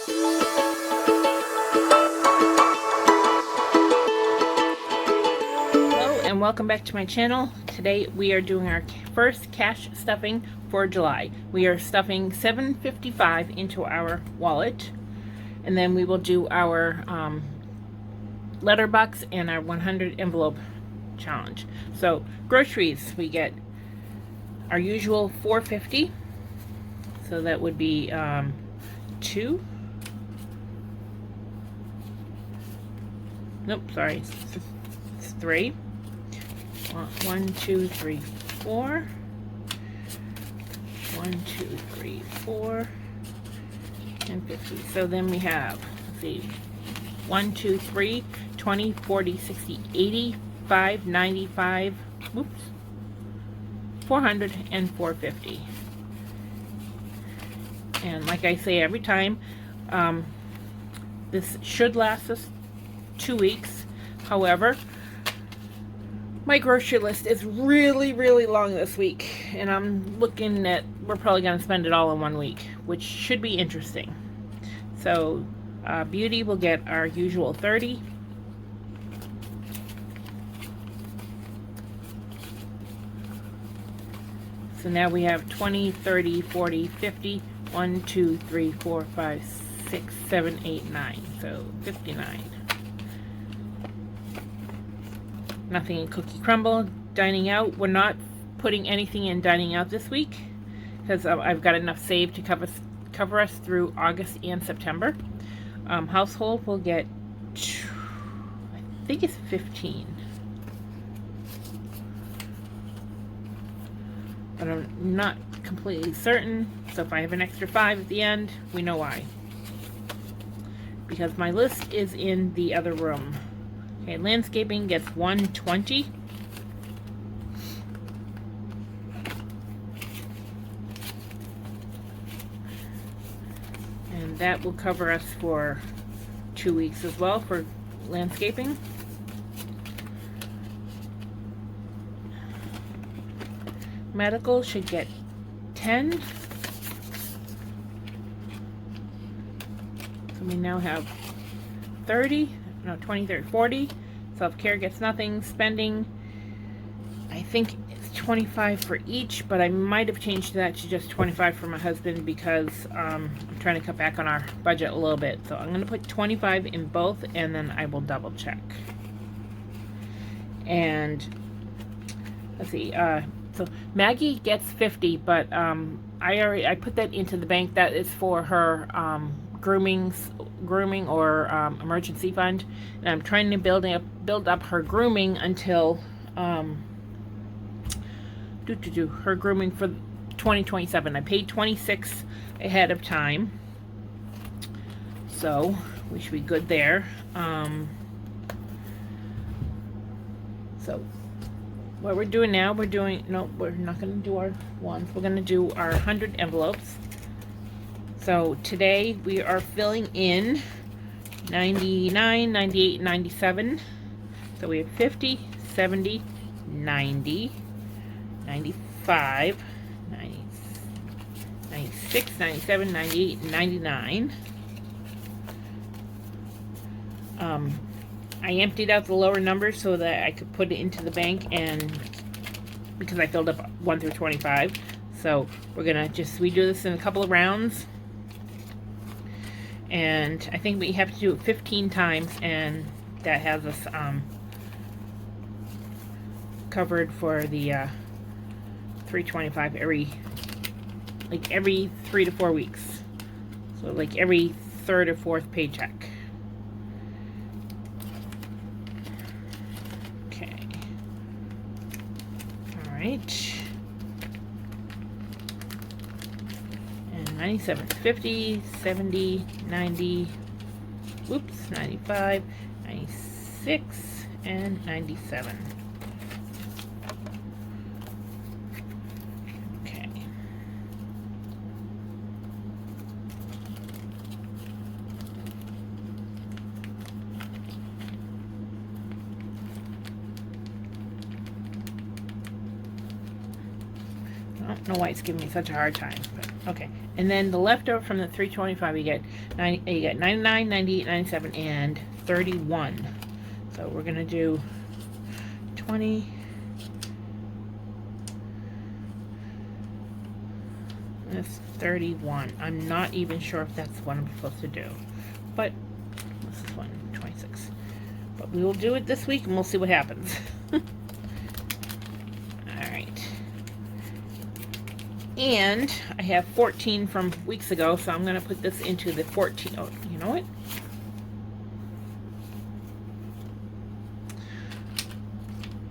Hello and welcome back to my channel. Today we are doing our first cash stuffing for July. We are stuffing $7.55 into our wallet, and then we will do our letterbox and our 100 envelope challenge. So groceries, we get our usual $4.50, so that would be 2. Nope, sorry, it's 3. 1, 2, 3, 4. 1, 2, 3, 4, and 50. So then we have, let's see, 1, 2, 3, 20, 40, 60, 80, 5, 95, whoops, 400, and 450. And like I say every time, this should last us 2 weeks. However, my grocery list is really long this week, and I'm looking at, we're probably going to spend it all in 1 week, which should be interesting. So beauty will get our usual 30. So now we have 20, 30, 40, 50, 1, 2, 3, 4, 5, 6, 7, 8, 9. So 59. Nothing in Cookie Crumble. Dining out, we're not putting anything in dining out this week because I've got enough saved to cover us through August and September. Household will get, I think it's 15. But I'm not completely certain, so if I have an extra 5 at the end, we know why. Because my list is in the other room. Okay, landscaping gets 120. And that will cover us for 2 weeks as well for landscaping. Medical should get 10. So we now have 30. No, 20, 30, 40. Self-care gets nothing. Spending, I think it's 25 for each, but I might have changed that to just 25 for my husband because I'm trying to cut back on our budget a little bit. So I'm going to put 25 in both, and then I will double check. And let's see, so Maggie gets 50, but I put that into the bank. That is for her grooming or emergency fund, and I'm trying to build up her grooming until her grooming for 2027. I paid 26 ahead of time, so we should be good there. So what we're doing now, we're not going to do our ones. We're going to do our 100 envelopes. So today we are filling in 99, 98, 97. So we have 50, 70, 90, 95, 90, 96, 97, 98, 99. I emptied out the lower numbers so that I could put it into the bank, and because I filled up 1 through 25. So we're gonna we do this in a couple of rounds. And I think we have to do it 15 times, and that has us covered for the 325 every 3 to 4 weeks. So like every 3rd or 4th paycheck. Okay. All right. 97, 50, 70, 90, whoops, 95, 96, and 97. Okay. I don't know why it's giving me such a hard time, but okay. And then the leftover from the 325, you get 99, 98, 97, and 31. So we're gonna do 20. That's 31. I'm not even sure if that's what I'm supposed to do, but this is 126. But we will do it this week, and we'll see what happens. And I have 14 from weeks ago, so I'm going to put this into the 14. Oh, you know what?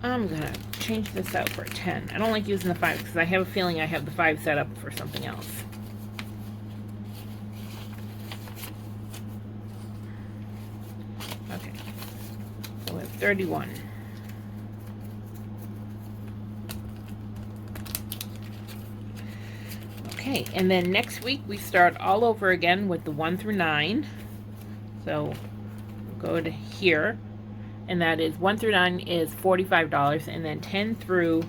I'm going to change this out for a 10. I don't like using the 5 because I have a feeling I have the 5 set up for something else. Okay. So we have 31. Okay, and then next week we start all over again with the 1 through 9. So we'll go to here, and that is 1 through 9 is $45, and then 10 through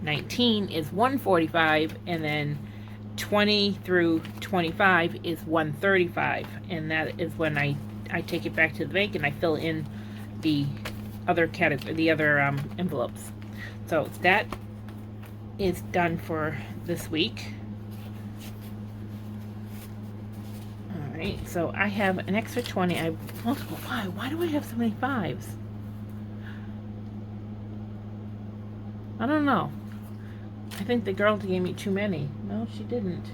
19 is $145, and then 20 through 25 is $135, and that is when I take it back to the bank and I fill in the other category, the other envelopes. So that is done for this week. Right, so I have an extra 20. I have multiple 5. Why do I have so many 5s? I don't know. I think the girl gave me too many. No, she didn't.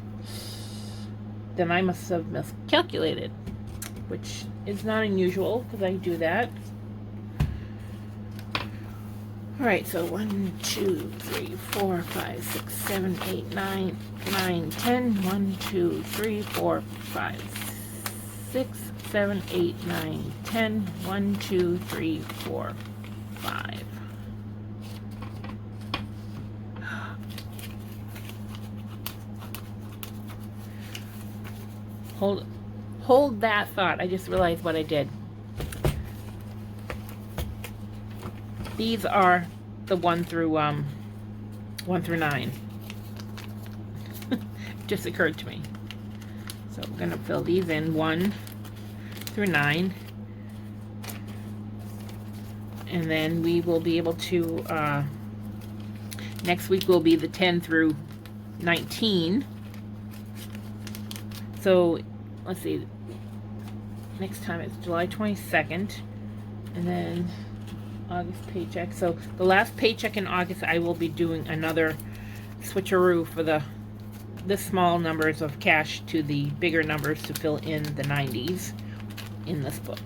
Then I must have miscalculated, which is not unusual because I do that. Alright, so 1, 2, 3, 4, 5, 6, 7, 8, 9, 9, 10. 1, 2, 3, 4, 5, 6, 7, 8, 9, 10. 1, 2, 3, 4, 5. Hold that thought. I just realized what I did. These are the 1 through 9. Just occurred to me. So we're going to fill these in 1 through 9. And then we will be able to, next week will be the 10 through 19. So let's see, next time it's July 22nd, and then August paycheck. So the last paycheck in August, I will be doing another switcheroo for the small numbers of cash to the bigger numbers to fill in the 90s in this book.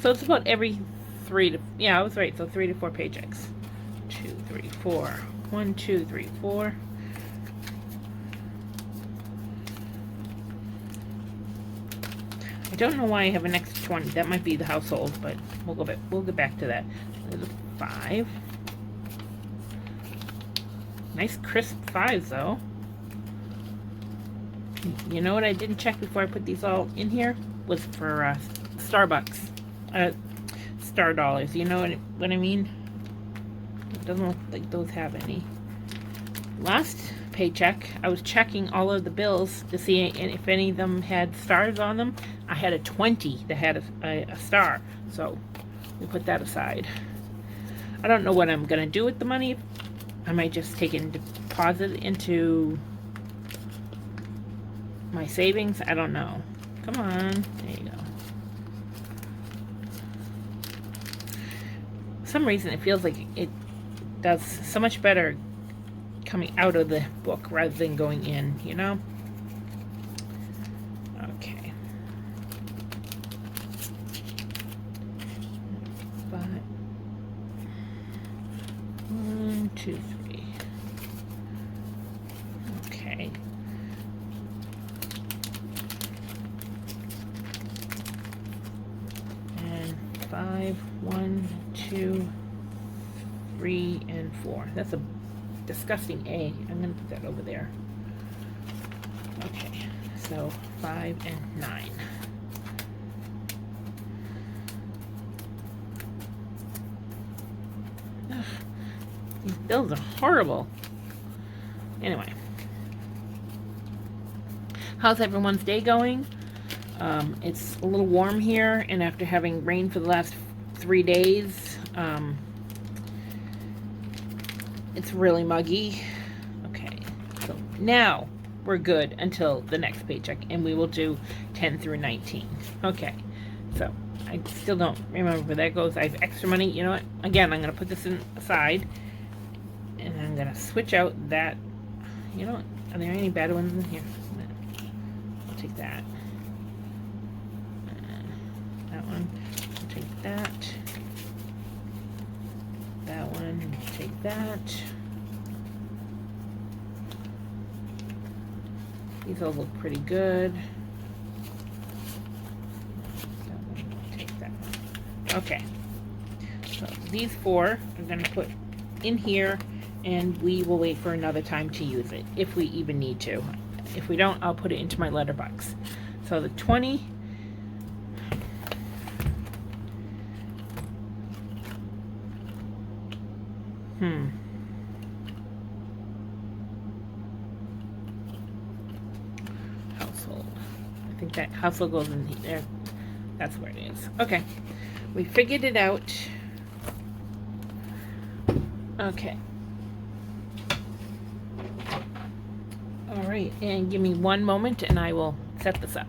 So it's about every 3 to, yeah, I was right, so 3 to 4 paychecks. 2, 3, 4. 1, 2, 3, 4. I don't know why I have an extra 20. That might be the household, but we'll get back to that. There's a 5. Nice crisp 5s though. You know what I didn't check before I put these all in here? Was for Starbucks. Star dollars. You know what I mean? It doesn't look like those have any. Last paycheck, I was checking all of the bills to see if any of them had stars on them. I had a 20 that had a star, so we put that aside. I don't know what I'm gonna do with the money. I might just take it and deposit it into my savings. I don't know. Come on, there you go. For some reason it feels like it does so much better coming out of the book rather than going in, you know? Okay. 5. 1, 2, 3. Okay. And 5, 1, 2, 3, and 4. That's a disgusting A. I'm going to put that over there. Okay, so 5 and 9. Ugh, these bills are horrible. Anyway. How's everyone's day going? It's a little warm here, and after having rain for the last 3 days, it's really muggy. Okay, so now we're good until the next paycheck, and we will do 10 through 19. Okay, so I still don't remember where that goes. I have extra money. You know what? Again, I'm going to put this aside, and I'm going to switch out that. You know what? Are there any bad ones in here? I'll take that. That one. I'll take that. That one. I'll take that. These all look pretty good. That one, I'll take that one. Okay. So these 4 I'm going to put in here, and we will wait for another time to use it, if we even need to. If we don't, I'll put it into my letterbox. So the 20. Household. I think that household goes in there. That's where it is. Okay. We figured it out. Okay. All right, and give me one moment and I will set this up.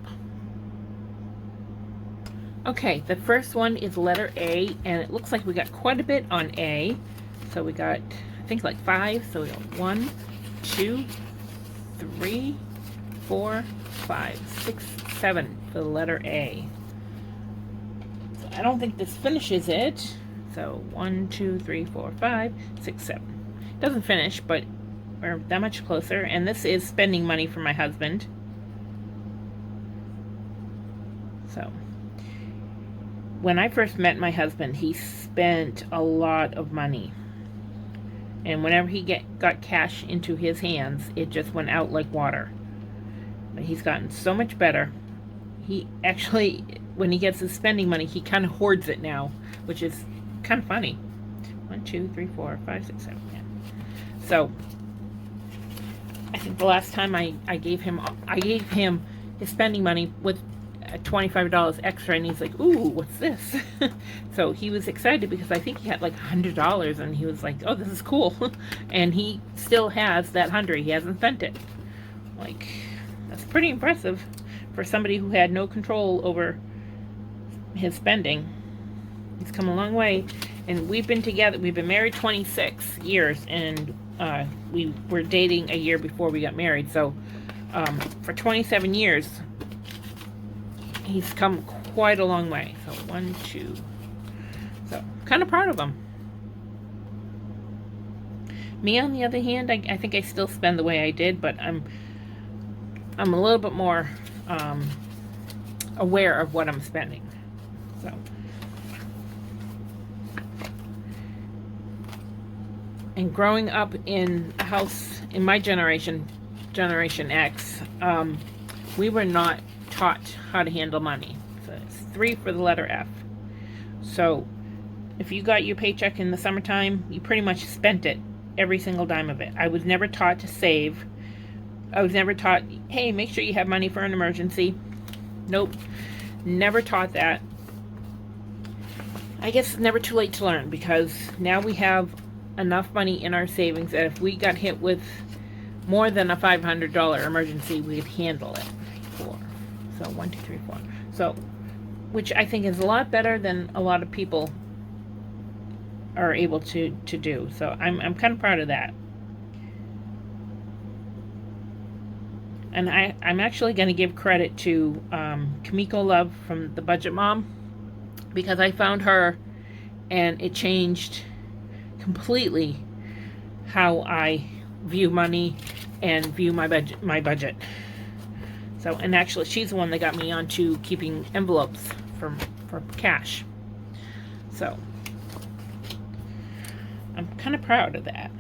Okay, the first one is letter A, and it looks like we got quite a bit on A. So we got, I think, like 5. So we got 1, 2, 3, 4, 5, 6, 7 for the letter A. So I don't think this finishes it. So 1, 2, 3, 4, 5, 6, 7. Doesn't finish, but we're that much closer. And this is spending money for my husband. So when I first met my husband, he spent a lot of money. And whenever he got cash into his hands, it just went out like water. But he's gotten so much better. He actually, when he gets his spending money, he kind of hoards it now, which is kind of funny. 1, 2, 3, 4, 5, 6, 7, 10. So I think the last time I gave him his spending money with $25 extra, and he's like, ooh, what's this? So he was excited because I think he had like $100, and he was like, oh, this is cool. And he still has that 100. He hasn't spent it. Like, that's pretty impressive for somebody who had no control over his spending. He's come a long way. And we've been together, we've been married 26 years, and we were dating a year before we got married. So for 27 years, he's come quite a long way. So 1, 2. So kind of proud of him. Me, on the other hand, I think I still spend the way I did, but I'm a little bit more aware of what I'm spending. So and growing up in a house in my generation X, we were not taught how to handle money. So it's 3 for the letter F. So if you got your paycheck in the summertime, you pretty much spent it, every single dime of it. I was never taught to save. I was never taught, hey, make sure you have money for an emergency. Nope, never taught that. I guess it's never too late to learn, because now we have enough money in our savings that if we got hit with more than a $500 emergency, we'd handle it. 4. So 1, 2, 3, 4. So, which I think is a lot better than a lot of people are able to do. So I'm kind of proud of that. And I'm actually going to give credit to Kimiko Love from The Budget Mom, because I found her and it changed completely how I view money and view my budget. So, and actually she's the one that got me onto keeping envelopes for cash. So I'm kind of proud of that.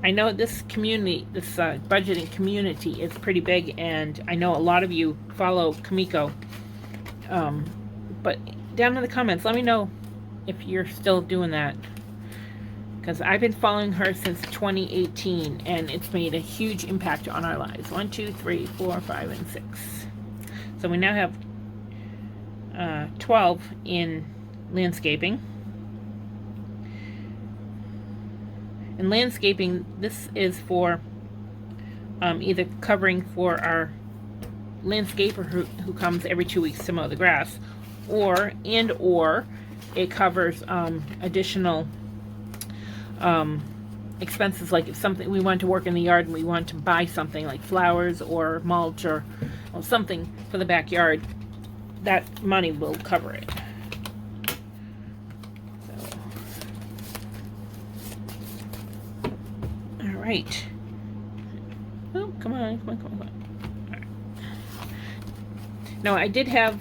I know this community, this budgeting community is pretty big, and I know a lot of you follow Kimiko. But down in the comments, let me know if you're still doing that, because I've been following her since 2018, and it's made a huge impact on our lives. 1, 2, 3, 4, 5, and 6. So we now have 12 in landscaping. In landscaping, this is for either covering for our landscaper who comes every 2 weeks to mow the grass, or it covers additional expenses, like if something we want to work in the yard and we want to buy something like flowers or mulch or something for the backyard, that money will cover it. So, all right. Oh, come on. All right. No, I did have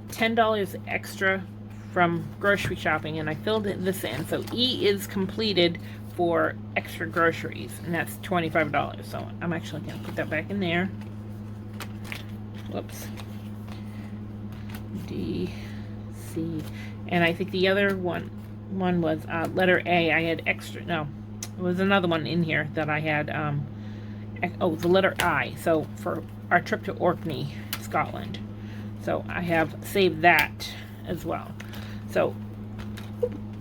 $10 extra from grocery shopping, and I filled this in. So E is completed for extra groceries, and that's $25. So I'm actually going to put that back in there. Whoops. D, C, and I think the other one was letter A. I had extra. No, there was another one in here that I had. The letter I. So for our trip to Orkney, Scotland. So I have saved that as well. So,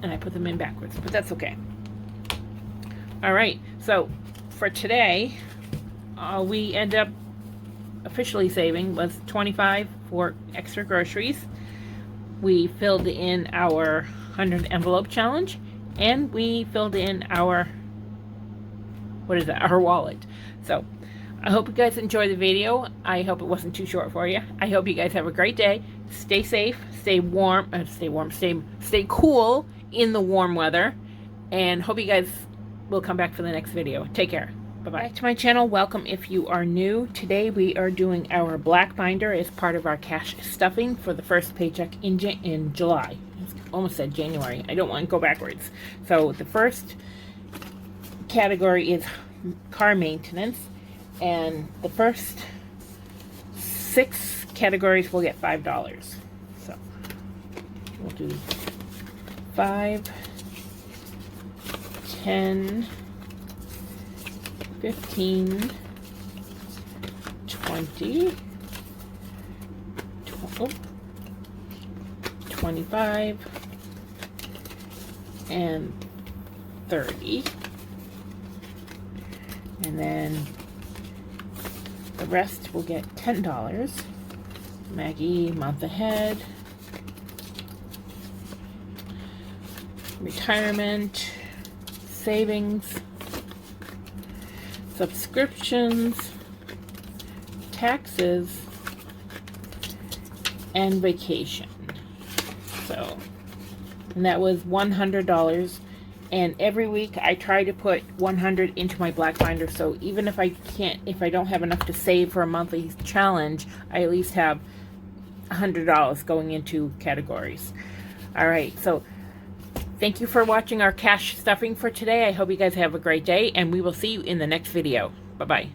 and I put them in backwards, but that's okay. All right, so for today, we end up officially saving was $25 for extra groceries. We filled in our 100 envelope challenge, and we filled in our, our wallet. So I hope you guys enjoyed the video. I hope it wasn't too short for you. I hope you guys have a great day. Stay safe, stay warm, stay cool in the warm weather, and hope you guys will come back for the next video. Take care. Bye-bye. Back to my channel. Welcome if you are new. Today we are doing our black binder as part of our cash stuffing for the first paycheck in July. I almost said January. I don't want to go backwards. So the first category is car maintenance, and the first 6 categories will get $5. So we'll do 5, 10, 15, 20, 25, and 30. And then the rest will get $10. Maggie, month ahead. Retirement, savings, subscriptions, taxes, and vacation. So, and that was $100. And every week I try to put 100 into my black binder, so even if I don't have enough to save for a monthly challenge, I at least have $100 going into categories. All right, so thank you for watching our cash stuffing for today. I hope you guys have a great day, and we will see you in the next video. Bye-bye.